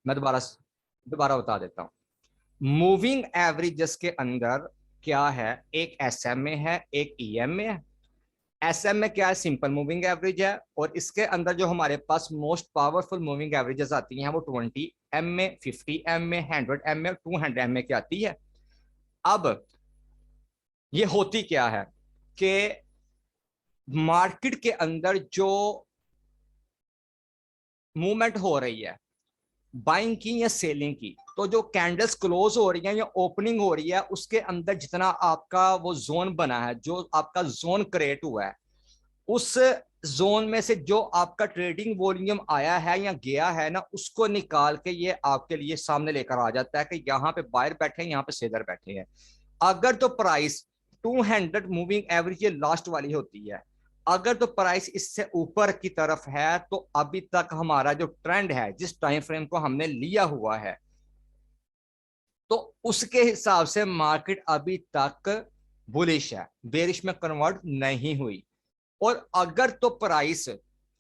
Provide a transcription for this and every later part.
मैं दोबारा दोबारा बता देता हूँ। मूविंग एवरेजेस के अंदर क्या है, एक एसएमए है, एक ईएमए है। एसएम में क्या है, सिंपल मूविंग एवरेज है, और इसके अंदर जो हमारे पास मोस्ट पावरफुल मूविंग एवरेजेस आती हैं वो 20 एम में, 50 एम में, 100 एम में, 200 एम में की आती है। अब ये होती क्या है कि मार्केट के अंदर जो मूवमेंट हो रही है बाइंग की या सेलिंग की, तो जो कैंडल्स क्लोज हो रही है या ओपनिंग हो रही है उसके अंदर जितना आपका वो जोन बना है, जो आपका जोन क्रिएट हुआ है, उस जोन में से जो आपका ट्रेडिंग वॉल्यूम आया है या गया है ना, उसको निकाल के ये आपके लिए सामने लेकर आ जाता है कि यहाँ पे बायर बैठे हैं, यहाँ पे सेलर बैठे हैं। अगर तो प्राइस 200 मूविंग एवरेज ये लास्ट वाली होती है, अगर तो प्राइस इससे ऊपर की तरफ है तो अभी तक हमारा जो ट्रेंड है, जिस टाइम फ्रेम को हमने लिया हुआ है, तो उसके हिसाब से मार्केट अभी तक बुलिश है, बेरिश में कन्वर्ट नहीं हुई। और अगर तो प्राइस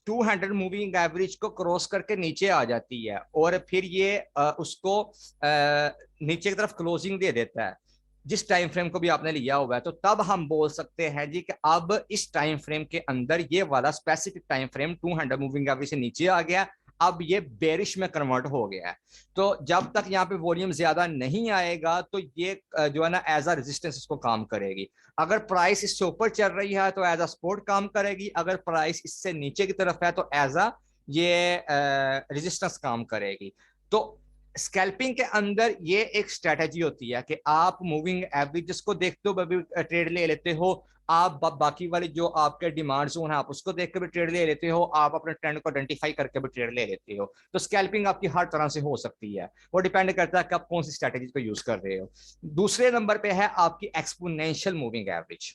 200 मूविंग एवरेज को क्रॉस करके नीचे आ जाती है और फिर ये उसको नीचे की तरफ क्लोजिंग दे देता है, जिस टाइम फ्रेम को भी आपने लिया हुआ है, तो तब हम बोल सकते हैं जी कि अब इस टाइम फ्रेम के अंदर ये वाला specific time frame 200 moving average से नीचे आ गया, अब ये बेरिश में कन्वर्ट हो गया है। तो जब तक यहाँ पे वॉल्यूम ज्यादा नहीं आएगा तो ये जो है ना एज अ रेजिस्टेंस इसको काम करेगी। अगर प्राइस इससे ऊपर चल रही है तो एज अ सपोर्ट काम करेगी, अगर प्राइस इससे नीचे की तरफ है तो एज अ ये रेजिस्टेंस काम करेगी। तो स्कैल्पिंग के अंदर ये एक स्ट्रेटेजी होती है कि आप मूविंग एवरेजेस को देखते हो, ट्रेड ले लेते हो, आप बाकी वाली जो आपके डिमांड जोन है आप उसको देख के भी ट्रेड ले लेते हो, आप अपने ट्रेंड को आइडेंटिफाई करके भी ट्रेड ले लेते हो। तो स्कैल्पिंग आपकी हर तरह से हो सकती है, वो डिपेंड करता है कि आप कौन सी स्ट्रेटेजी को यूज कर रहे हो। दूसरे नंबर पे है आपकी एक्सपोनेंशियल मूविंग एवरेज।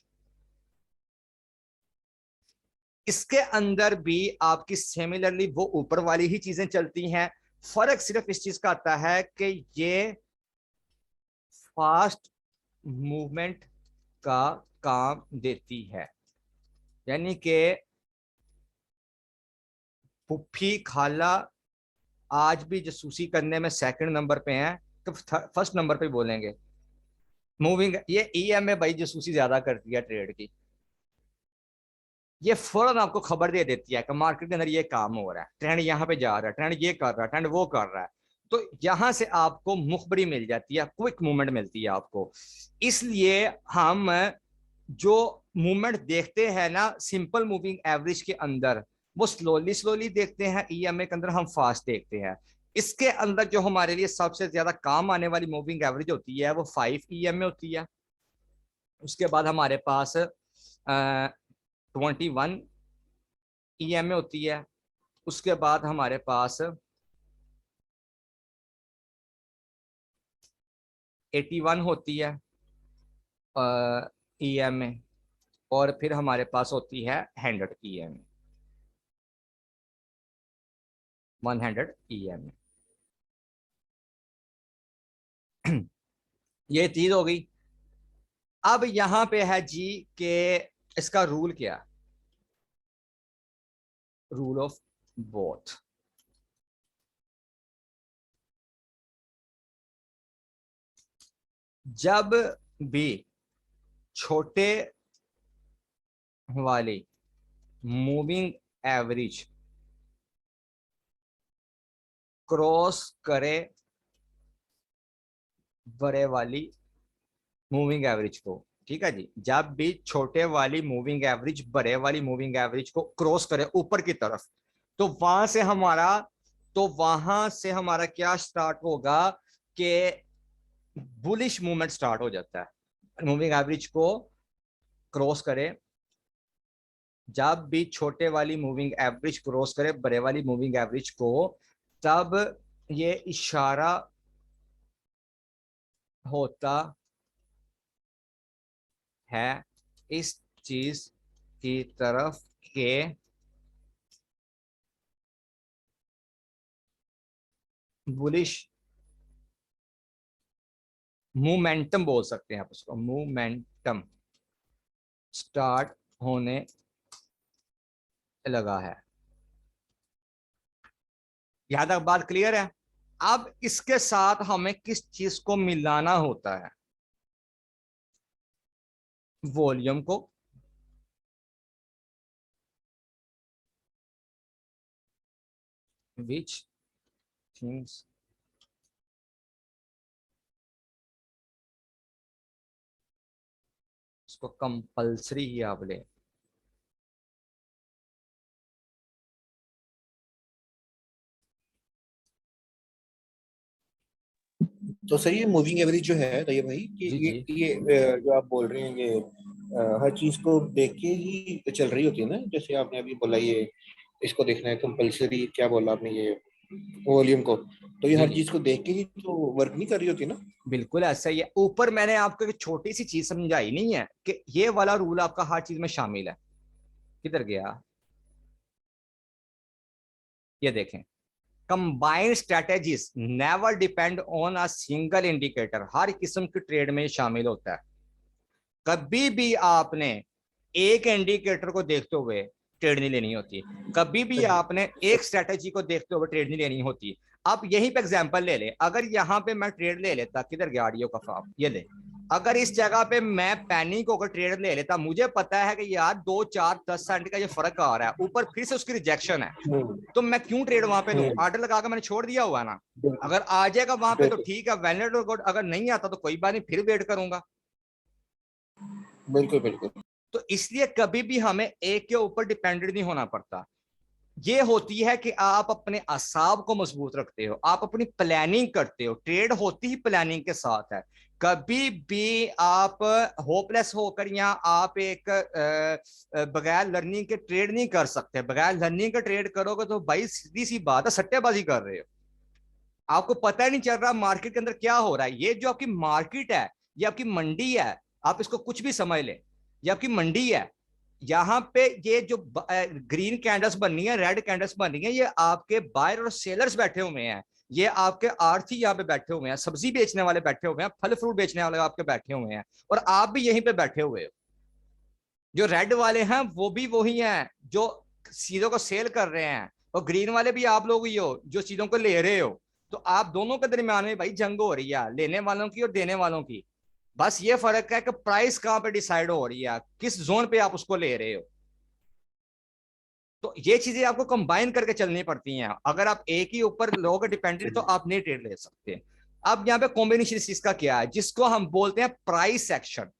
इसके अंदर भी आपकी सिमिलरली वो ऊपर वाली ही चीजें चलती हैं, फर्क सिर्फ इस चीज का आता है कि ये फास्ट मूवमेंट का काम देती है। यानी कि पुप्पी खाला आज भी जासूसी करने में सेकंड नंबर पे हैं, तो फर्स्ट नंबर पे बोलेंगे मूविंग। ये ईएमए भाई जासूसी ज्यादा करती है ट्रेड की, ये फौरन आपको खबर दे देती है कि मार्केट के अंदर ये काम हो रहा है, ट्रेंड यहाँ पे जा रहा है, ट्रेंड ये कर रहा है, ट्रेंड वो कर रहा है। तो यहां से आपको मुखबरी मिल जाती है, क्विक मूवमेंट मिलती है आपको। इसलिए हम जो मूवमेंट देखते हैं ना सिंपल मूविंग एवरेज के अंदर, वो स्लोली स्लोली देखते हैं, ईएमए के अंदर हम फास्ट देखते हैं। इसके अंदर जो हमारे लिए सबसे ज्यादा काम आने वाली मूविंग एवरेज होती है वो 5 ईएमए होती है। उसके बाद हमारे पास 21 ईएमए होती है। उसके बाद हमारे पास 81 होती है ईएमए, और फिर हमारे पास होती है 100 ईएमए, 100 ईएमए। ये चीज हो गई। अब यहां पे है जी के इसका रूल क्या, रूल ऑफ बोथ। जब भी छोटे वाली मूविंग एवरेज क्रॉस करे बड़े वाली मूविंग एवरेज को, ठीक है जी, जब भी छोटे वाली मूविंग एवरेज बड़े वाली मूविंग एवरेज को क्रॉस करे ऊपर की तरफ, तो वहां से हमारा क्या स्टार्ट होगा कि बुलिश मूवमेंट स्टार्ट हो जाता है। मूविंग एवरेज को क्रॉस करे, जब भी छोटे वाली मूविंग एवरेज क्रॉस करे बड़े वाली मूविंग एवरेज को, तब ये इशारा होता है इस चीज की तरफ के बुलिश मोमेंटम बोल सकते हैं आप उसको, मोमेंटम स्टार्ट होने लगा है। यहां तक बात क्लियर है। अब इसके साथ हमें किस चीज को मिलाना होता है? वॉल्यूम को। विच थिंग्स इसको कंपल्सरी ही आप ले। तो सर ये मूविंग एवरेज जो है तो ये भाई कि जी जी। ये जो आप बोल रहे हैं ये हर चीज को देख के ही चल रही होती है ना, जैसे आपने अभी बोला ये इसको देखना है कंपलसरी, क्या बोला आपने ये वॉल्यूम को, तो ये जी हर जी चीज को देख के ही तो वर्क नहीं कर रही होती ना। बिल्कुल ऐसा ही है। ऊपर मैंने आपको एक छोटी सी चीज समझाई नहीं है कि ये वाला रूल आपका हर चीज में शामिल है। किधर गया? ये देखें, combined strategies never depend on a single indicator. हर किस्म की ट्रेड में शामिल होता है। कभी भी आपने एक इंडिकेटर को देखते हुए ट्रेड नहीं लेनी होती। कभी भी सही आपने एक स्ट्रेटेजी को देखते हुए ट्रेड नहीं लेनी होती। अब यहीं पे एग्जांपल ले ले, अगर यहां पे मैं ट्रेड ले लेता, किधर गया ऑडियो का फाप, ये ले। अगर इस जगह पे मैं पैनिक होकर ट्रेड ले लेता, मुझे पता है कि यार 2 4 10 सेंट का ये फर्क आ रहा है, ऊपर फिर से उसकी रिजेक्शन है, तो मैं क्यों ट्रेड वहां पे लूं? हम्म, ऑर्डर लगा के मैंने छोड़ दिया हुआ है ना। बिल्कुल अगर आ जाएगा वहां पे तो बिल्कुल ठीक है, वैलिड और गुड। अगर नहीं आता तो कोई बात नहीं, फिर वेट करूंगा। बिल्कुल बिल्कुल। तो इसलिए कभी भी हमें एक के ऊपर डिपेंडेंट नहीं होना पड़ता। ये होती है कि आप अपने असाब को मजबूत रखते हो, आप अपनी प्लानिंग करते हो। ट्रेड होती ही प्लानिंग के साथ है। कभी भी आप होपलेस होकर या आप एक बगैर लर्निंग के ट्रेड नहीं कर सकते। बगैर लर्निंग के ट्रेड करोगे तो भाई सीधी सी बात है, सट्टेबाजी कर रहे हो। आपको पता ही नहीं चल रहा मार्केट के अंदर क्या हो रहा है। ये जो आपकी मार्केट है, ये आपकी मंडी है। आप इसको कुछ भी समझ ले, ये आपकी मंडी है। यहाँ पे ये जो ग्रीन कैंडल्स बन रही है, रेड कैंडल्स बन रही है, ये आपके बायर और सेलर्स बैठे हुए हैं। ये आपके आर्थी यहाँ पे बैठे हुए हैं, सब्जी बेचने वाले बैठे हुए हैं, फल फ्रूट बेचने वाले आपके बैठे हुए हैं, और आप भी यहीं पे बैठे हुए हो। जो रेड वाले हैं वो भी वही हैं जो चीजों को सेल कर रहे हैं, और ग्रीन वाले भी आप लोग ही हो जो चीजों को ले रहे हो। तो आप दोनों के दरमियान में भाई जंग हो रही है, लेने वालों की और देने वालों की। बस ये फर्क है कि प्राइस कहां पे डिसाइड हो रही है, किस जोन पे आप उसको ले रहे हो। तो ये चीजें आपको कंबाइन करके चलनी पड़ती हैं। अगर आप एक ही ऊपर लोग डिपेंडेंट तो आप नहीं ट्रेड ले सकते। अब यहाँ पे कॉम्बिनेशन इस चीज का क्या है, जिसको हम बोलते हैं प्राइस एक्शन।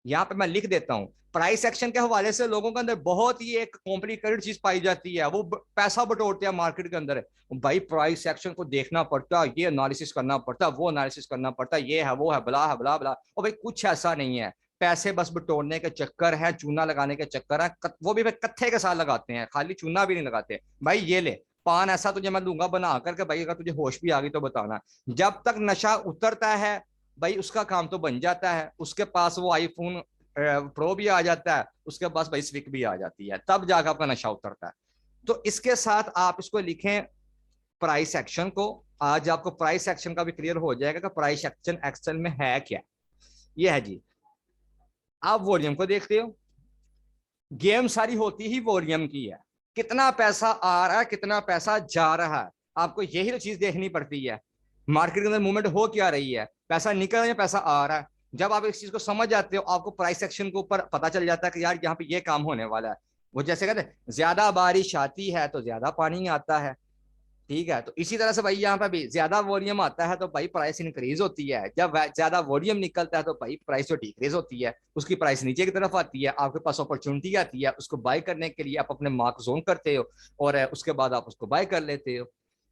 यहाँ पे मैं लिख देता हूं। प्राइस एक्शन के हवाले से लोगों के अंदर बहुत ही एक कॉम्प्लिकेटेड चीज पाई जाती है। वो पैसा बटोरते हैं मार्केट के अंदर। भाई प्राइस एक्शन को देखना पड़ता, ये एनालिसिस करना पड़ता, वो एनालिसिस करना पड़ता, ये है वो है बला है बला बला। और भाई कुछ ऐसा नहीं है। पैसे बस बटोरने के चक्कर है, चूना लगाने के चक्कर है। वो भी भाई कत्थे के साथ लगाते हैं, खाली चूना भी नहीं लगाते। भाई ये ले पान ऐसा तुझे मैं दूंगा बना करके, भाई अगर तुझे होश भी आ गई तो बताना। जब तक नशा उतरता है भाई उसका काम तो बन जाता है। उसके पास वो आईफोन प्रो भी आ जाता है, उसके पास भाई स्विक भी आ जाती है, तब जाकर आपका नशा उतरता है। तो इसके साथ आप इसको लिखें प्राइस एक्शन को। आज आपको प्राइस एक्शन का भी क्लियर हो जाएगा कि प्राइस एक्शन एक्शन में है क्या। ये है जी। आप वॉल्यूम को देखते हो, गेम सारी होती ही वॉल्यूम की है। कितना पैसा आ रहा है, कितना पैसा जा रहा है, आपको यही तो चीज देखनी पड़ती है। मार्केट के अंदर मूवमेंट हो क्या रही है, पैसा निकल रहा है, पैसा आ रहा है। जब आप इस चीज को समझ जाते हो, आपको प्राइस एक्शन के ऊपर पता चल जाता है कि यार यहाँ पे ये काम होने वाला है। वो जैसे कहते हैं ज्यादा बारिश आती है तो ज्यादा पानी आता है। ठीक है, तो इसी तरह से भाई यहाँ पे भी ज्यादा वॉल्यूम आता है तो भाई प्राइस इंक्रीज होती है। जब ज्यादा वॉल्यूम निकलता है तो भाई प्राइस तो डिक्रीज होती है, उसकी प्राइस नीचे की तरफ आती है। आपके पास अपॉर्चुनिटी आती है, उसको बाय करने के लिए आप अपने मार्क जोन करते हो, और उसके बाद आप उसको बाय कर लेते हो।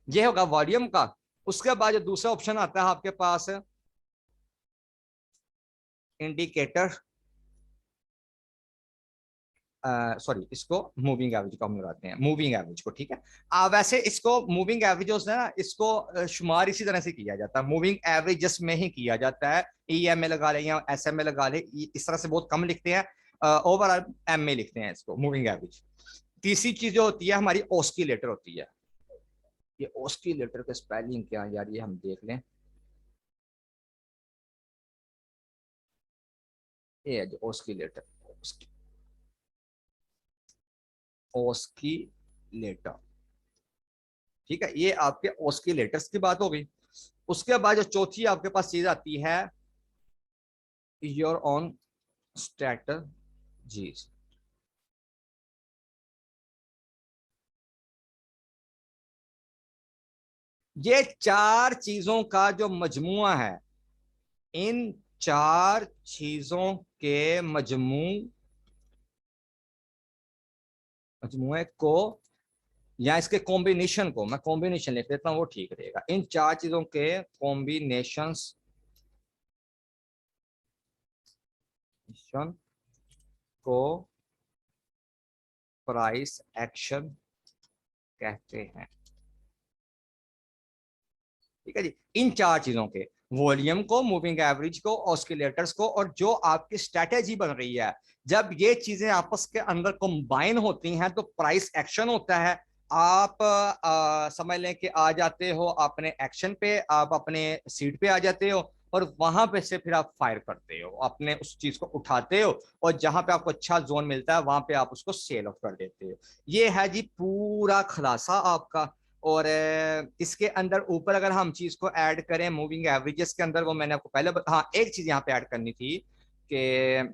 ये होगा वॉल्यूम का। उसके बाद जो दूसरा ऑप्शन आता है आपके पास, इंडिकेटर, सॉरी इसको मूविंग एवरेज को हम लगाते हैं, मूविंग एवरेज को। ठीक है। वैसे इसको मूविंग एवरेज है ना, इसको शुमार इसी तरह से किया जाता है, मूविंग एवरेजेस में ही किया जाता है। ईएमए लगा ले या एसएमए लगा ले, इस तरह से बहुत कम लिखते हैं। ओवरऑल एमए लिखते हैं इसको, मूविंग एवरेज। तीसरी चीज जो होती है हमारी ऑस्किलेटर होती है। ये ऑस्किलेटर का स्पेलिंग क्या है यार, ये हम देख लें। ये है जो ऑस्किलेटर, ऑस्किलेटर। ठीक है, ये आपके ऑस्किलेटर्स की बात हो गई। उसके बाद जो चौथी आपके पास चीज आती है योर ऑन स्ट्रैटेजीज। ये चार चीजों का जो मजमुआ है, इन चार चीजों के मजमुए को या इसके कॉम्बिनेशन को, मैं कॉम्बिनेशन लिख देता हूं वो ठीक रहेगा। इन चार चीजों के कॉम्बिनेशंस को प्राइस एक्शन कहते हैं। ठीक है जी, इन चार चीजों के, वॉल्यूम को, मूविंग एवरेज को, ऑस्किलेटर्स को, और जो आपकी स्ट्रेटेजी बन रही है, जब ये चीजें आपस के अंदर कंबाइन होती हैं तो प्राइस एक्शन होता है। आप समझ लें कि आ जाते हो अपने एक्शन पे, आप अपने सीट पे आ जाते हो और वहां पे से फिर आप फायर करते हो, अपने उस चीज को उठाते हो और जहां पे आपको अच्छा जोन मिलता है वहां पे आप उसको सेल ऑफ कर देते हो। ये है जी पूरा खुलासा आपका। और इसके अंदर ऊपर अगर हम चीज को ऐड करें मूविंग एवरेजेस के अंदर, वो मैंने आपको पहले हाँ एक चीज यहाँ पे ऐड करनी थी कि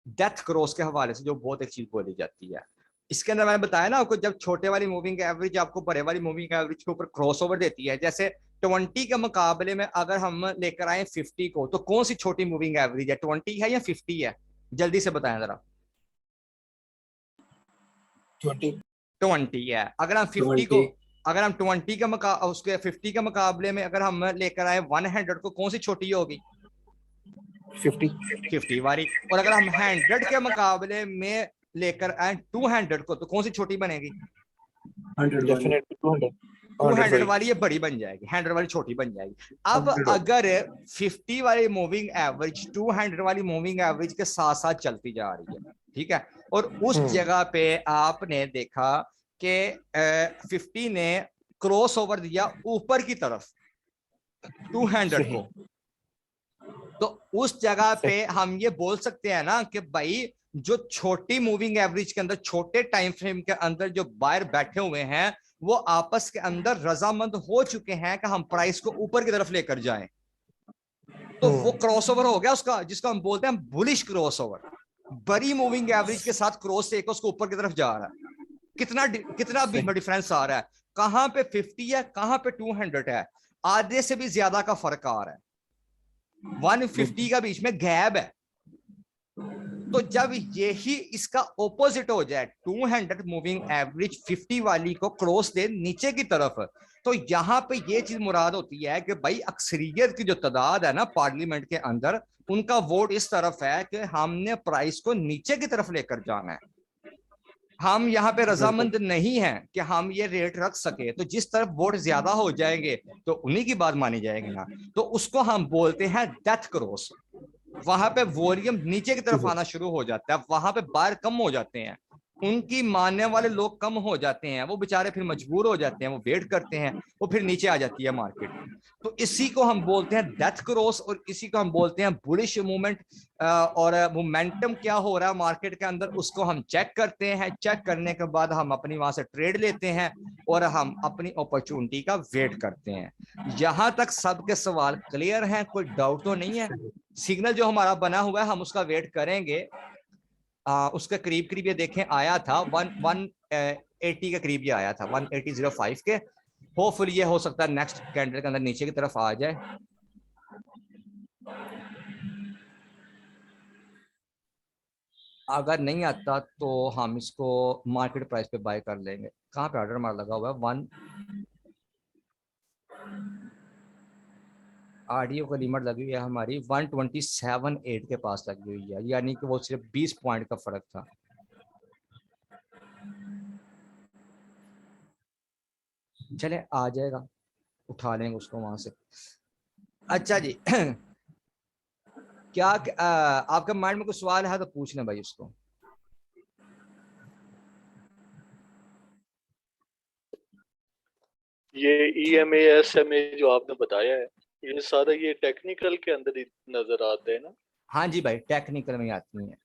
डेथ क्रॉस के हवाले से जो बहुत एक चीज बोली जाती है, इसके अंदर मैंने बताया ना आपको, जब छोटे वाली मूविंग एवरेज आपको बड़े वाली मूविंग एवरेज के ऊपर क्रॉस ओवर देती है, जैसे 20 के मुकाबले में अगर हम लेकर आए 50 को, तो कौन सी छोटी मूविंग एवरेज है, 20 है या 50 है? जल्दी से बताएं जरा। 20 20 है। अगर हम 50 को, 20 अगर हम 20 का उसके 50 के मुकाबले में अगर हम लेकर आए 100 को, कौन सी छोटी होगी? 50 50 वाली। और अगर हम 100 के मुकाबले में लेकर आए 200 को, तो कौन सी छोटी बनेगी? 100 डेफिनेटली 200 100 200 सॉरी वाली ये बड़ी बन जाएगी, 100 वाली छोटी बन जाएगी। अब 100 अगर 50 वाली मूविंग एवरेज 200 वाली मूविंग एवरेज के साथ साथ चलती जा रही है, ठीक है, और उस जगह पे आपने देखा कि 50 ने क्रॉस ओवर दिया ऊपर की तरफ 200 सही को, तो उस जगह पे हम ये बोल सकते हैं ना कि भाई जो छोटी मूविंग एवरेज के अंदर, छोटे टाइम फ्रेम के अंदर जो बायर बैठे हुए हैं, वो आपस के अंदर रजामंद हो चुके हैं कि हम प्राइस को ऊपर की तरफ लेकर जाएं। तो वो क्रॉसओवर हो गया उसका, जिसको हम बोलते हैं बुलिश क्रॉसओवर। बड़ी मूविंग एवरेज के साथ क्रॉस से उसको ऊपर की तरफ जा रहा है। कितना कितना बीच में सही डिफरेंस आ रहा है, कहां पे 50 है, कहां पे 200 है, आधे से भी ज्यादा का फर्क आ रहा है, 150 का बीच में गैप है। तो जब यही इसका ऑपोजिट हो जाए, 200 मूविंग एवरेज 50 वाली को क्रॉस दे नीचे की तरफ, तो यहां पे ये चीज मुराद होती है कि भाई अक्सरियत की जो तादाद है ना पार्लियामेंट के अंदर, उनका वोट इस तरफ है कि हमने प्राइस को नीचे की तरफ लेकर जाना है। हम यहाँ पे बिल्कुल रजामंद नहीं है कि हम ये रेट रख सके, तो जिस तरफ वोट ज्यादा हो जाएंगे तो उन्हीं की बात मानी जाएगी ना, तो उसको हम बोलते हैं डेथ क्रॉस। वहां पे वॉल्यूम नीचे की तरफ आना शुरू हो जाता है, वहां पे बायर कम हो जाते हैं, उनकी मानने वाले लोग कम हो जाते हैं, वो बेचारे फिर मजबूर हो जाते हैं, वो वेट करते हैं, वो फिर नीचे आ जाती है मार्केट। तो इसी को हम बोलते हैं डेथ क्रॉस और इसी को हम बोलते हैं बुलिश मूवमेंट। और मोमेंटम क्या हो रहा है मार्केट के अंदर उसको हम चेक करते हैं, चेक करने के बाद हम अपनी वहां से ट्रेड लेते हैं और हम अपनी अपॉर्चुनिटी का वेट करते हैं। यहां तक सबके सवाल क्लियर हैं, कोई डाउट तो नहीं है? सिग्नल जो हमारा बना हुआ है हम उसका वेट करेंगे। उसके करीब करीब ये देखें आया था 180 के करीब, ये आया था 180.05 के। होपफुली ये हो सकता है नेक्स्ट कैंडल के अंदर नीचे की तरफ आ जाए। अगर नहीं आता तो हम इसको मार्केट प्राइस पे बाय कर लेंगे। कहाँ पे ऑर्डर मार लगा हुआ है? वन आरडीओ का लिमिट लगी हुई है हमारी 127.8 के पास लगी हुई है, यानी कि वो सिर्फ 20 पॉइंट का फर्क था। चले आ जाएगा, उठा लेंगे उसको वहां से। अच्छा जी क्या आपके माइंड में कुछ सवाल है तो पूछ लें भाई उसको। ये ईएमए एसएमए जो आपने बताया है, ये सारा ये टेक्निकल के अंदर ही नजर आते हैं ना, हाँ जी भाई, टेक्निकल में आती है,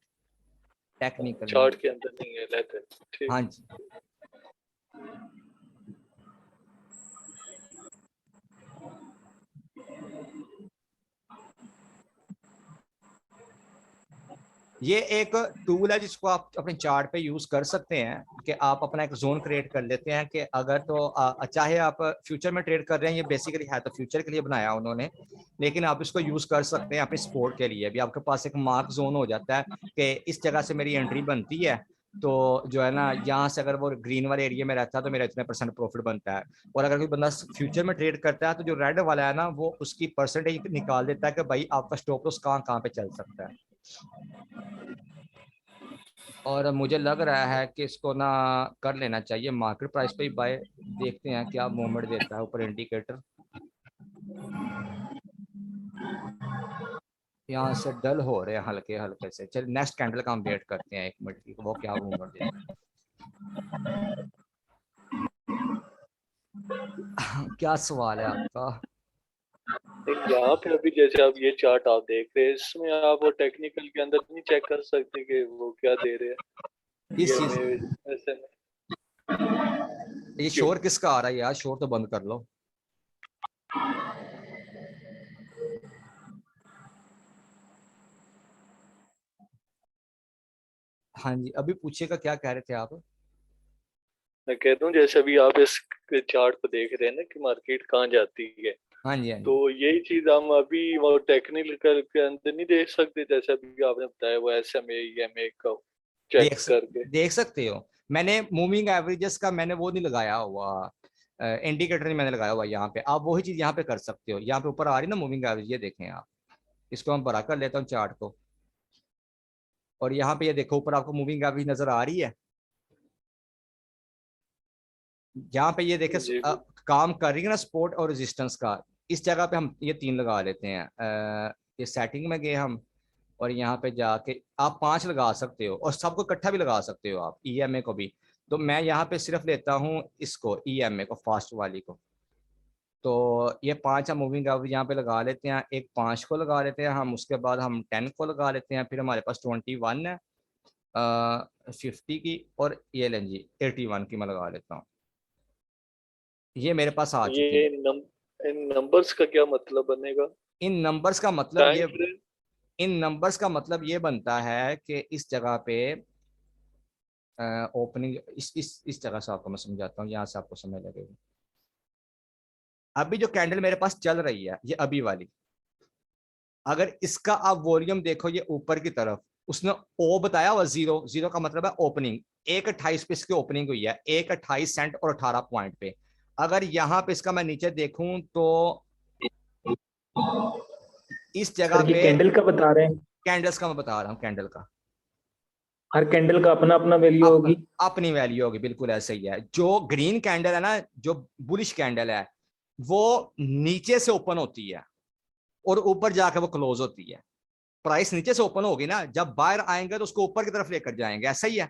टेक्निकल में। चार्ट के अंदर नहीं है रहते। ठीक। हाँ जी। ये एक टूल है जिसको आप अपने चार्ट पे यूज कर सकते हैं कि आप अपना एक जोन क्रिएट कर लेते हैं कि अगर तो चाहे आप फ्यूचर में ट्रेड कर रहे हैं, ये बेसिकली है तो फ्यूचर के लिए बनाया उन्होंने, लेकिन आप इसको यूज कर सकते हैं अपने स्पोर्ट के लिए भी। आपके पास एक मार्क जोन हो जाता है कि इस जगह से मेरी एंट्री बनती है, तो जो है ना यहाँ से अगर वो ग्रीन वाले एरिया में रहता है तो मेरा इतने % प्रॉफिट बनता है। और अगर कोई बंदा फ्यूचर में ट्रेड करता है तो जो रेड वाला है ना वो उसकी परसेंटेज निकाल देता है कि भाई आपका स्टॉप लॉस कहाँ कहाँ पे चल सकता है। और मुझे लग रहा है कि इसको ना कर लेना चाहिए, मार्केट प्राइस पे ही बाय। देखते हैं क्या मूवमेंट देता है ऊपर इंडिकेटर। यहाँ से डल हो रहे हैं हल्के हल्के से। चल नेक्स्ट कैंडल का हम वेट करते हैं 1 मिनट की, वो क्या मूवमेंट देता है। क्या सवाल है आपका? यहाँ पे अभी जैसे आप ये चार्ट आप देख रहे हैं, इसमें आप वो टेक्निकल के अंदर नहीं चेक कर सकते कि वो क्या दे रहे हैं इस ये चीज में ऐसे में? ये शोर किसका आ रहा है यार? शोर तो बंद कर लो। हाँ जी, अभी पूछिएगा क्या कह रहे थे आप? मैं कहता हूँ जैसे अभी आप इस चार्ट को देख रहे हैं ना कि मार्केट कहाँ जाती है, हाँ जी, हाँ जी। तो यही चीज हम अभी वो टेक्निकल के अंदर नहीं देख सकते? जैसे अभी आपने बताया वो SMA EMA का चेक करके। देख सकते हो। मैंने मूविंग एवरेजेस का मैंने वो नहीं लगाया हुआ, इंडिकेटर नहीं मैंने लगाया हुआ यहाँ पे। आप वही चीज यहाँ पे कर सकते हो। यहाँ पे ऊपर आ रही ना मूविंग एवरेज, ये देखें आप। इसको हम बड़ा कर लेता हूँ चार्ट को, और यहाँ पे ये देखो ऊपर आपको मूविंग एवरेज नजर आ रही है। यहाँ पे ये देखे जी काम कर रही है ना सपोर्ट और रेजिस्टेंस का। इस जगह पे हम ये 3 लगा लेते हैं। ये सेटिंग में गए हम, और यहाँ पे जाके आप 5 लगा सकते हो, और सबको इकट्ठा भी लगा सकते हो आप, EMA को भी। तो मैं यहाँ पे सिर्फ लेता हूँ इसको, EMA को, फास्ट वाली को। तो ये 5 हम मूविंग एवरेज यहाँ पे लगा लेते हैं। एक 5 को लगा लेते हैं हम, उसके बाद हम 10 को लगा लेते हैं, फिर हमारे पास 21 है, 50 की, और ये लें जी 81 की मैं लगा लेता हूँ। ये मेरे पास आ चुकी ये हैं। इन नंबर्स का क्या मतलब बनेगा? इन नंबर्स का मतलब टाइम ये फ्रेम? इन नंबर्स का मतलब ये बनता है कि इस जगह पे ओपनिंग, इस जगह से आपको मैं समझाता हूँ, यहाँ से आपको समझ लगेगा। अभी जो कैंडल मेरे पास चल रही है ये अभी वाली, अगर इसका आप वॉल्यूम देखो ये ऊपर की तरफ, उसने ओ बताया हुआ 0, 0 का मतलब है ओपनिंग। 1.28 पे इसकी ओपनिंग हुई है, 1.28 सेंट और 18 पॉइंट पे। अगर यहाँ पे इसका मैं नीचे देखूं तो इस जगह सर ये पे, कैंडल का बता रहे हैं? कैंडल्स का मैं बता रहा हूँ, कैंडल का हर कैंडल का अपना अपना वैल्यू होगी? अपनी वैल्यू होगी, बिल्कुल ऐसे ही है। जो ग्रीन कैंडल है ना, जो बुलिश कैंडल है, वो नीचे से ओपन होती है और ऊपर जाकर वो क्लोज होती है। प्राइस नीचे से ओपन होगी ना, जब बायर आएंगे तो उसको ऊपर की तरफ लेकर जाएंगे, ऐसा ही है।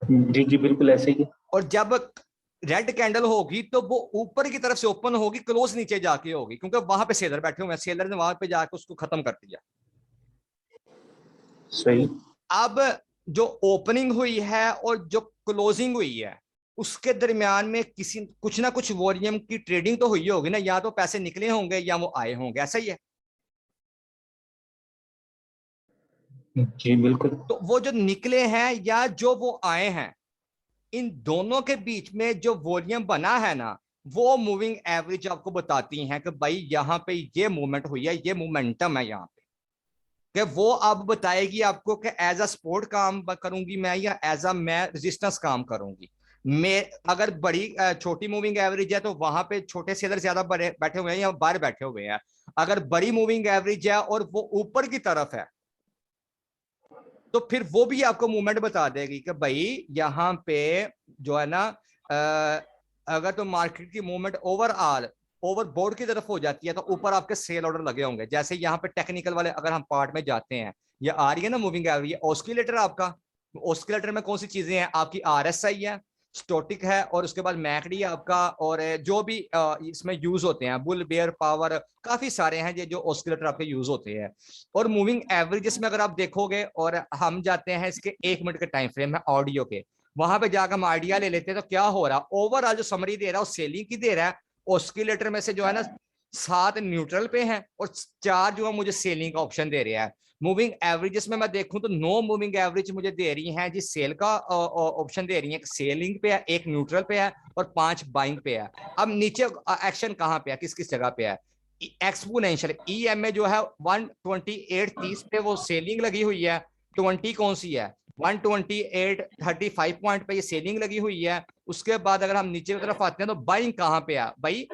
जी जी बिल्कुल ऐसे ही है। और जब रेड कैंडल होगी तो वो ऊपर की तरफ से ओपन होगी, क्लोज नीचे जाके होगी, क्योंकि वहां पे सेलर बैठे हुए हैं, सेलर ने वहां पे जाकर उसको खत्म कर दिया। सही। अब जो ओपनिंग हुई है और जो क्लोजिंग हुई है, उसके दरमियान में किसी कुछ ना कुछ वॉल्यूम की ट्रेडिंग तो हुई होगी ना, या तो पैसे निकले होंगे या वो आए होंगे, ऐसा ही है। जी बिल्कुल। तो वो जो निकले हैं या जो वो आए हैं, इन दोनों के बीच में जो वॉल्यूम बना है ना, वो मूविंग एवरेज आपको बताती हैं कि भाई यहाँ पे ये मूवमेंट हुई है, ये मोमेंटम है यहाँ पे। कि वो अब बताएगी आपको कि एज अ सपोर्ट काम करूंगी मैं, या एज अ मैं रेजिस्टेंस काम करूंगी। मैं अगर बड़ी छोटी मूविंग एवरेज है तो वहां पे छोटे सेलर ज्यादा बड़े बैठे हुए हैं या बाहर बैठे हुए हैं। अगर बड़ी मूविंग एवरेज है और वो ऊपर की तरफ है, तो फिर वो भी आपको मूवमेंट बता देगी कि भाई यहाँ पे जो है ना, अगर तो मार्केट की मूवमेंट ओवरऑल ओवरबोर्ड की तरफ हो जाती है तो ऊपर आपके सेल ऑर्डर लगे होंगे। जैसे यहाँ पे टेक्निकल वाले अगर हम पार्ट में जाते हैं, ये आ रही है ना मूविंग एवरेज, ऑस्किलेटर आपका। ऑस्किलेटर में कौन सी चीजें हैं आपकी? RSI है, स्टोटिक है, और उसके बाद मैकडी है आपका, और जो भी इसमें यूज होते हैं, बुल बेयर पावर, काफी सारे हैं ये जो ऑस्किलेटर आपके यूज होते हैं। और मूविंग एवरेजेस में अगर आप देखोगे, और हम जाते हैं इसके 1 मिनट के टाइम फ्रेम में ऑडियो के, वहां पे जाकर हम आइडिया ले लेते हैं तो क्या हो रहा, ओवरऑल जो समरी दे रहा है वो सेलिंग की दे रहा है। ऑस्किलेटर में से जो है ना 7 न्यूट्रल पे हैं और 4 जो है मुझे सेलिंग का ऑप्शन दे रहा है। मूविंग एवरेजेस में मैं देखूं तो 9 मूविंग एवरेज मुझे दे रही हैं जी, सेल का ऑप्शन दे रही है, सेलिंग पे है, एक न्यूट्रल पे है और 5 बाइंग पे है। अब नीचे एक्शन कहाँ पे है, किस किस जगह पे है? एक्सपोनेंशियल ईएमए जो है 128.30 पे वो सेलिंग लगी हुई है। 20 कौन सी है? 128.35 पॉइंट पे ये सेलिंग लगी हुई है। उसके बाद अगर हम नीचे की तरफ आते हैं तो बाइंग कहाँ पे है भाई?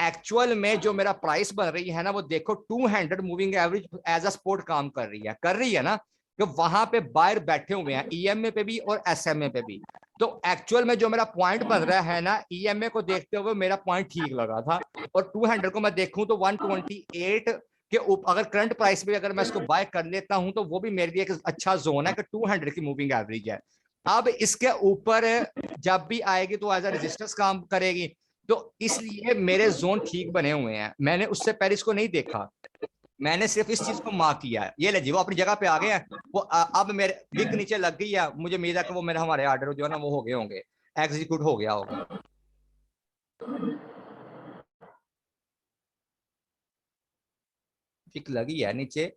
एक्चुअल में जो मेरा प्राइस बन रही है ना, वो देखो 200 moving average as a support काम कर रही है ना, तो वहां पे बायर बैठे हुए हैं ईएमए पे भी और एसएमए पे भी। तो एक्चुअल में जो मेरा पॉइंट बन रहा है ना, ईएमए को देखते हुए मेरा पॉइंट ठीक लगा था, और 200 को मैं देखूं तो 128 के ऊपर अगर करंट प्राइस पे अगर मैं इसको बाय कर लेता हूं तो वो भी मेरे लिए एक अच्छा जोन है कि 200 की मूविंग एवरेज है। अब इसके ऊपर जब भी आएगी तो एज अ रेजिस्टेंस काम करेगी, तो इसलिए मेरे जोन ठीक बने हुए हैं। मैंने उससे पहले इसको नहीं देखा, मैंने सिर्फ इस चीज को मार्क किया है। ये ले जी, वो अपनी जगह पे आ गए हैं। वो अब मेरे विक नीचे लग गई है, मुझे उम्मीद है कि वो मेरे हमारे ऑर्डर जो है ना वो हो गए होंगे, एग्जीक्यूट हो गया होगा। विक लगी है नीचे,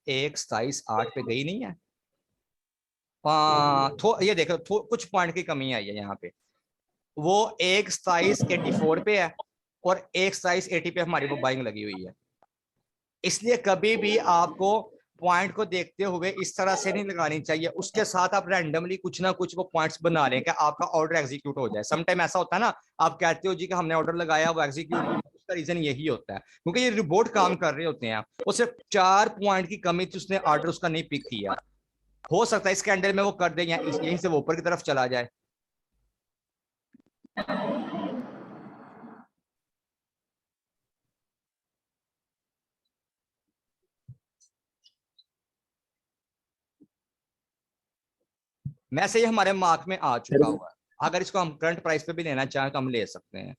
127.8 पे गई नहीं है। ये देखो कुछ पॉइंट की कमी आई है यहाँ पे, वो 127.84 पे है और 127.80 पे हमारी वो बाइंग लगी हुई है। इसलिए कभी भी आपको पॉइंट को देखते हुए इस तरह से नहीं लगानी चाहिए, उसके साथ आप रैंडमली कुछ ना कुछ वो पॉइंट्स बना लें कि आपका ऑर्डर एग्जीक्यूट हो जाए। समटाइम ऐसा होता है ना, आप कहते हो जी कि हमने ऑर्डर लगाया वो एग्जीक्यूट, उसका रीजन यही होता है क्योंकि ये रिपोर्ट काम कर रहे होते हैं, वो सिर्फ 4 पॉइंट की कमी थी, उसने ऑर्डर उसका नहीं पिक किया। हो सकता है इस कैंडल में वो कर दे, यहीं से वो ऊपर की तरफ चला जाए। वैसे ही हमारे मार्क में आ चुका हुआ है, अगर इसको हम करंट प्राइस पे भी लेना चाहें तो हम ले सकते हैं।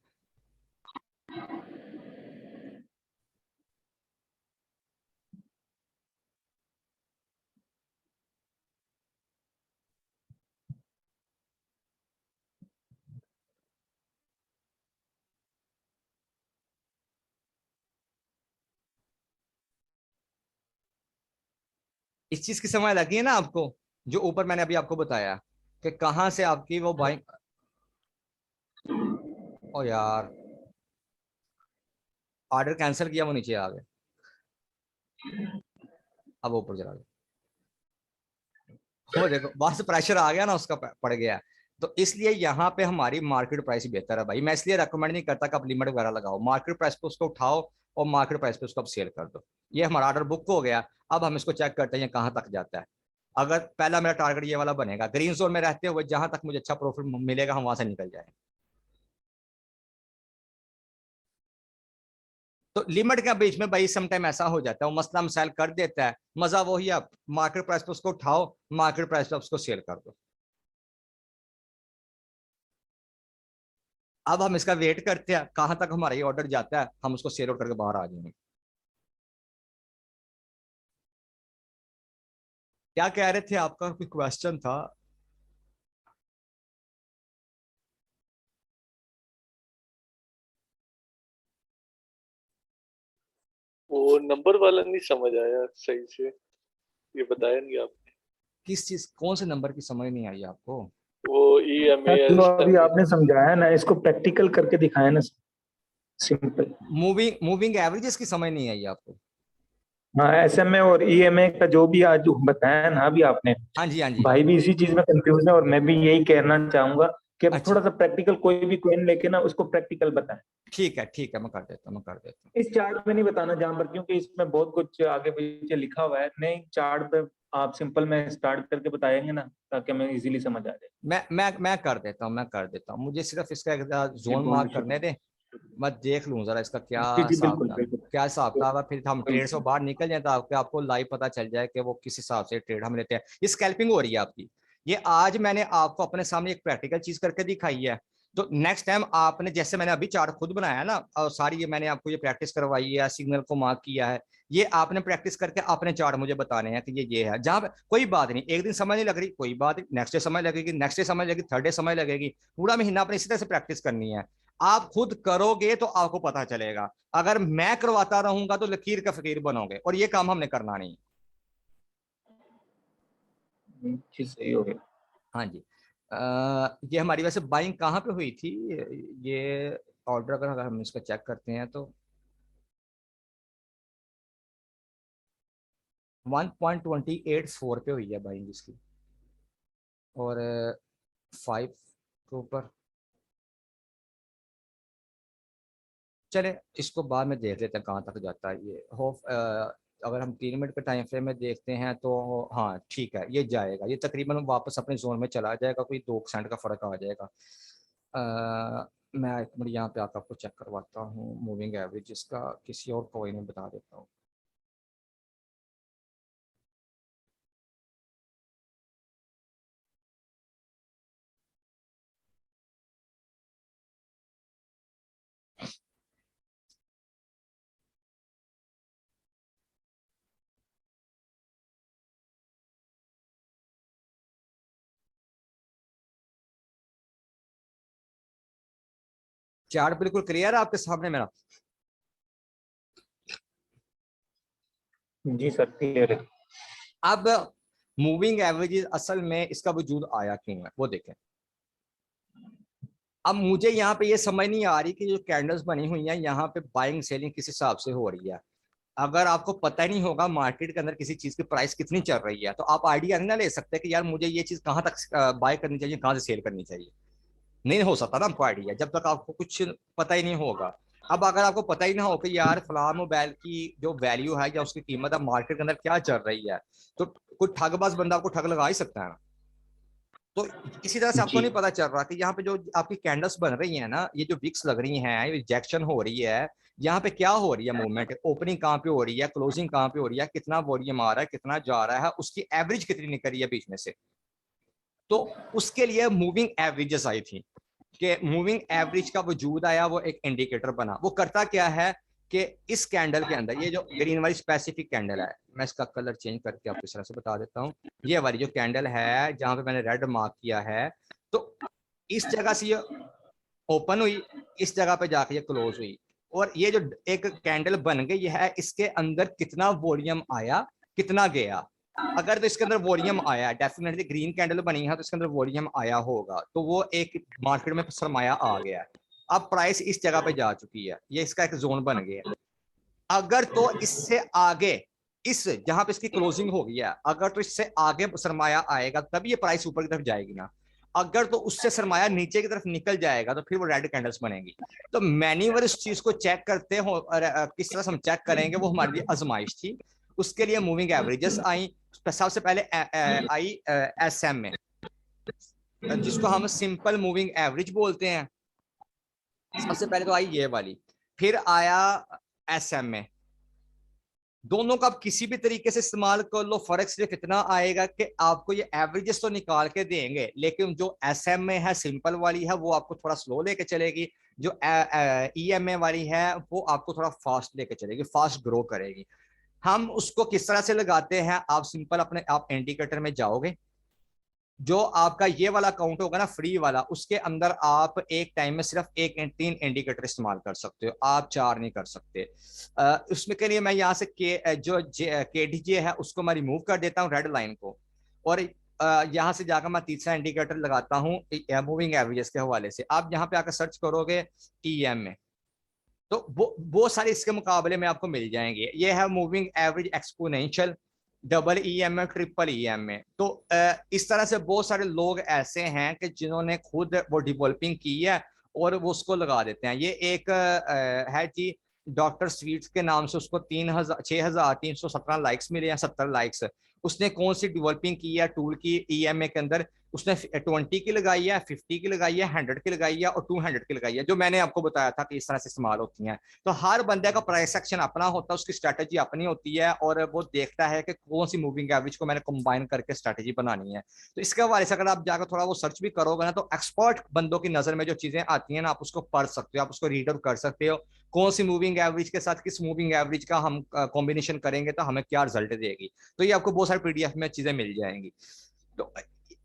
इस चीज की समझ लगी है ना आपको, जो ऊपर मैंने अभी आपको बताया कि कहां से आपकी वो बाइंग। ओ यार, ऑर्डर कैंसिल किया, वो नीचे आ गए, अब ऊपर चला गया। वो देखो वहां से प्रेशर आ गया ना, उसका पड़ गया। तो इसलिए यहाँ पे हमारी मार्केट प्राइस बेहतर है भाई। मैं इसलिए रेकमेंड नहीं करता कि आप लिमिट वगैरह लगाओ, मार्केट प्राइस पे उसको उठाओ और मार्केट प्राइस पे उसको आप सेल कर दो। ये हमारा ऑर्डर बुक हो गया, अब हम इसको चेक करते हैं कहाँ तक जाता है। अगर पहला मेरा टारगेट ये वाला बनेगा, ग्रीन जोन में रहते हुए जहां तक मुझे अच्छा प्रॉफिट मिलेगा हम वहां से निकल जाएंगे। तो लिमिट के बीच में भाई समटाइम ऐसा हो जाता है, वो मसला मसाइल कर देता है, मजा वही, आप मार्केट प्राइस पे उसको उठाओ, मार्केट प्राइस पे उसको सेल कर दो। अब हम इसका वेट करते हैं कहां तक हमारा ये ऑर्डर जाता है, हम उसको सेल आउट करके बाहर आ जाएंगे। क्या कह रहे थे, आपका कोई क्वेश्चन था? वो नंबर वाला नहीं समझ आया सही से, ये बताया नहीं आप। किस चीज, कौन से नंबर की समझ नहीं आई आपको? वो EMA जो अभी आपने समझाया ना, इसको प्रैक्टिकल करके दिखाया ना, सिंपल। मूविंग मूविंग एवरेजेस की समझ नहीं आई आपको? हाँ, SMA और EMA का जो भी आज जो बताया ना अभी आपने, हाँ जी, हाँ जी। भाई भी इसी चीज में कंफ्यूज है और मैं भी यही कहना चाहूंगा कि अब अच्छा, थोड़ा सा प्रैक्टिकल, कोई भी क्वेश्चन लेके ना उसको प्रैक्टिकल बताएं। ठीक है ठीक है, मैं कर देता हूँ, मैं कर देता हूँ। इस चार्ट में नहीं बताना जहां पर, क्योंकि इसमें बहुत कुछ आगे पीछे लिखा हुआ है। नहीं, चार्ट पे आप सिंपल में स्टार्ट करके बताएंगे ना, ताकि हमें इजीली समझ आ जाए। मैं कर देता हूँ, मैं कर देता हूँ, मुझे सिर्फ इसका एक जोन मार्क करने दे, मैं देख लूँ जरा इसका क्या जी जी, हिसाब बिल्कुल था, बिल्कुल। क्या हिसाब था। अगर फिर हम ट्रेड से बाहर निकल जाए तो आपको लाइव पता चल जाए कि वो किस हिसाब से ट्रेड हम लेते हैं। ये स्कैल्पिंग हो रही है आपकी, ये आज मैंने आपको अपने सामने एक प्रैक्टिकल चीज करके दिखाई है। तो नेक्स्ट टाइम आपने, जैसे मैंने अभी चार्ट खुद बनाया ना, और सारी ये मैंने आपको ये प्रैक्टिस करवाई है, सिग्नल को मार्क किया है, ये आपने प्रैक्टिस करके अपने चार्ट मुझे बताने हैं कि ये है। जहां कोई बात नहीं, एक दिन समझ नहीं लग रही कोई बात नहीं, नेक्स्ट डे समझ लगेगी, नेक्स्ट डे समझ लगेगी, थर्ड डे समझ लगेगी, पूरा महीना अपने इसी तरह से प्रैक्टिस करनी है। आप खुद करोगे तो आपको पता चलेगा, अगर मैं करवाता रहूंगा तो लकीर का फकीर बनोगे, और ये काम हमने करना नहीं। जी सही हो गया। हाँ जी। ये हमारी वैसे बाइंग कहाँ पे हुई थी? ये ऑर्डर अगर हम इसका चेक करते हैं तो 1.284 पे हुई है बाइंग इसकी, और 5 के ऊपर। चले इसको बाद में देख लेते हैं कहाँ तक जाता है ये। होप अगर हम 3 मिनट के टाइम फ्रेम में देखते हैं तो हाँ ठीक है, ये जाएगा, ये तकरीबन वापस अपने जोन में चला जाएगा, कोई 2% का फर्क आ जाएगा। मैं 1 मिनट यहाँ पे आकर आपको चेक करवाता हूँ मूविंग एवरेज इसका, किसी और कोई नहीं बता देता हूँ। चार्ट बिल्कुल क्लियर है आपके सामने मेरा? जी सर क्लियर है। अब मूविंग एवरेज असल में इसका वजूद आया क्यों है वो देखें। अब मुझे यहाँ पे ये समझ नहीं आ रही कि जो कैंडल्स बनी हुई हैं यहाँ पे बाइंग सेलिंग किस हिसाब से हो रही है। अगर आपको पता ही नहीं होगा मार्केट के अंदर किसी चीज की प्राइस कितनी चल रही है, तो आप आइडिया नहीं ना ले सकते कि यार मुझे ये चीज कहाँ तक बाय करनी चाहिए, कहाँ से सेल करनी चाहिए। नहीं हो सकता ना आपको आइडिया जब तक आपको कुछ पता ही नहीं होगा। अब अगर आपको पता ही ना हो कि यार फलां मोबाइल की जो वैल्यू है या उसकी कीमत है मार्केट के अंदर क्या चल रही है, तो कोई ठगबाज बंदा आपको ठग लगा ही सकता है ना। तो इसी तरह से आपको जी नहीं पता चल रहा कि यहाँ पे जो आपकी कैंडल्स बन रही है ना, ये जो विक्स लग रही हैं, ये रिजेक्शन हो रही है, यहाँ पे क्या हो रही है मूवमेंट, ओपनिंग कहाँ पे हो रही है, क्लोजिंग कहाँ पे हो रही है, कितना वॉल्यूम आ रहा है, कितना जा रहा है, उसकी एवरेज कितनी निकल रही है बीच में से। तो उसके लिए मूविंग एवरेजेस आई थी कि मूविंग एवरेज का वजूद आया, वो एक इंडिकेटर बना। वो करता क्या है कि इस कैंडल के अंदर ये जो ग्रीन वाली स्पेसिफिक कैंडल है, मैं इसका कलर चेंज करके आपको इस तरह से बता देता हूँ। ये वाली जो कैंडल है जहां पे मैंने रेड मार्क किया है, तो इस जगह से ये ओपन हुई, इस जगह पे जाके ये क्लोज हुई, और ये जो एक कैंडल बन गई है इसके अंदर कितना वॉल्यूम आया, कितना गया। अगर तो इसके अंदर वॉल्यूम आया, डेफिनेटली ग्रीन कैंडल बनी है तो इसके अंदर वॉल्यूम आया होगा, तो वो एक मार्केट में सरमाया आ गया। अब प्राइस इस जगह पे जा चुकी है, ये इसका एक जोन बन गया। अगर तो इससे आगे, इस जहां पे इसकी क्लोजिंग हो गई है, अगर तो इससे आगे सरमाया आएगा तब ये प्राइस ऊपर की तरफ जाएगी ना। अगर तो उससे सरमाया नीचे की तरफ निकल जाएगा तो फिर वो रेड कैंडल्स बनेगी। तो मैन्युअल इस चीज को चेक करते हो, और किस तरह से हम चेक करेंगे वो हमारे लिए आजमाइश थी। उसके लिए मूविंग एवरेजेस आई। सबसे पहले आई एसएम में, जिसको हम सिंपल मूविंग एवरेज बोलते हैं। सबसे पहले तो आई ये वाली, फिर आया एसएम में। दोनों का आप किसी भी तरीके से इस्तेमाल कर लो, फर्क सिर्फ इतना आएगा कि आपको ये एवरेजेस तो निकाल के देंगे, लेकिन जो एसएम में है सिंपल वाली है वो आपको थोड़ा स्लो लेके चलेगी, जो ईएमए वाली है वो आपको थोड़ा फास्ट लेके चलेगी, फास्ट ग्रो करेगी। हम उसको किस तरह से लगाते हैं, आप सिंपल अपने आप इंडिकेटर में जाओगे, जो आपका ये वाला अकाउंट होगा ना फ्री वाला, उसके अंदर आप एक टाइम में सिर्फ 3 इंडिकेटर इस्तेमाल कर सकते हो, आप 4 नहीं कर सकते। उसमें के लिए मैं यहाँ से जो KDJ है उसको मैं रिमूव कर देता हूँ, रेड लाइन को, और यहाँ से जाकर मैं तीसरा इंडिकेटर लगाता हूँ मूविंग एवरेजेस के हवाले से। आप यहाँ पे आकर सर्च करोगे EM में, तो वो सारे इसके मुकाबले में आपको मिल जाएंगे। ये है moving average exponential, double EM में, ट्रिपल EM में। तो इस तरह से बहुत सारे लोग ऐसे हैं कि जिन्होंने खुद वो डेवलपिंग की है और वो उसको लगा देते हैं। ये एक है जी डॉक्टर स्वीट्स के नाम से, उसको 6,317 लाइक्स मिले हैं, 70 लाइक्स। उसने कौन सी डेवलपिंग की है टूल की EMA के अंदर, उसने 20 की लगाई है, 50 की लगाई है, 100 की लगाई है और 200 की लगाई है, जो मैंने आपको बताया था कि इस तरह से इस्तेमाल होती हैं। तो हर बंदे का प्राइस सेक्शन अपना होता है, उसकी स्ट्रैटेजी अपनी होती है, और वो देखता है कि कौन सी मूविंग एवरेज को मैंने कंबाइन करके स्ट्रैटेजी बनानी है। तो इसके हवाले से अगर आप जाकर थोड़ा वो सर्च भी करोगे ना, तो एक्सपर्ट बंदों की नजर में जो चीजें आती हैं ना, आप उसको पढ़ सकते हो, आप उसको रीड आउट कर सकते हो, कौन सी मूविंग एवरेज के साथ किस मूविंग एवरेज का हम कॉम्बिनेशन करेंगे तो हमें क्या रिजल्ट देगी। तो ये आपको बहुत सारी PDF में चीजें मिल जाएंगी। तो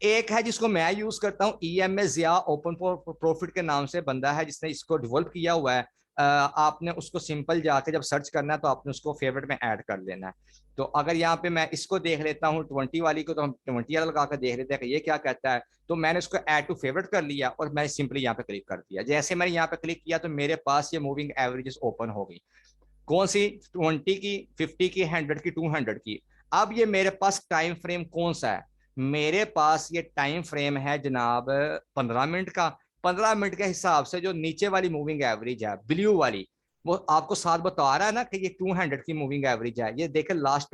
एक है जिसको मैं यूज करता हूँ, EMA जिया ओपन प्रॉफिट के नाम से बंदा है जिसने इसको डेवलप किया हुआ है। आपने उसको सिंपल जाके जब सर्च करना है तो आपने उसको फेवरेट में ऐड कर लेना है। तो अगर यहाँ पे मैं इसको देख लेता हूँ 20 वाली को, तो हम 20 वाला लगा कर देख लेते हैं कि ये क्या कहता है। तो मैंने उसको ऐड टू फेवरेट कर लिया और मैं सिंपली यहाँ पे क्लिक कर दिया। जैसे मैंने यहाँ पे क्लिक किया तो मेरे पास ये मूविंग एवरेजेस ओपन हो गई। कौन सी? 20 की, 50 की, 100 की, 200 की। अब ये मेरे पास टाइम फ्रेम कौन सा है? मेरे पास ये टाइम फ्रेम है जनाब 15 मिनट का। 15 मिनट के हिसाब से जो नीचे वाली मूविंग एवरेज है ब्लू वाली, वो आपको साथ बता रहा है ना कि ये 200 की मूविंग एवरेज है। ये देखे लास्ट पे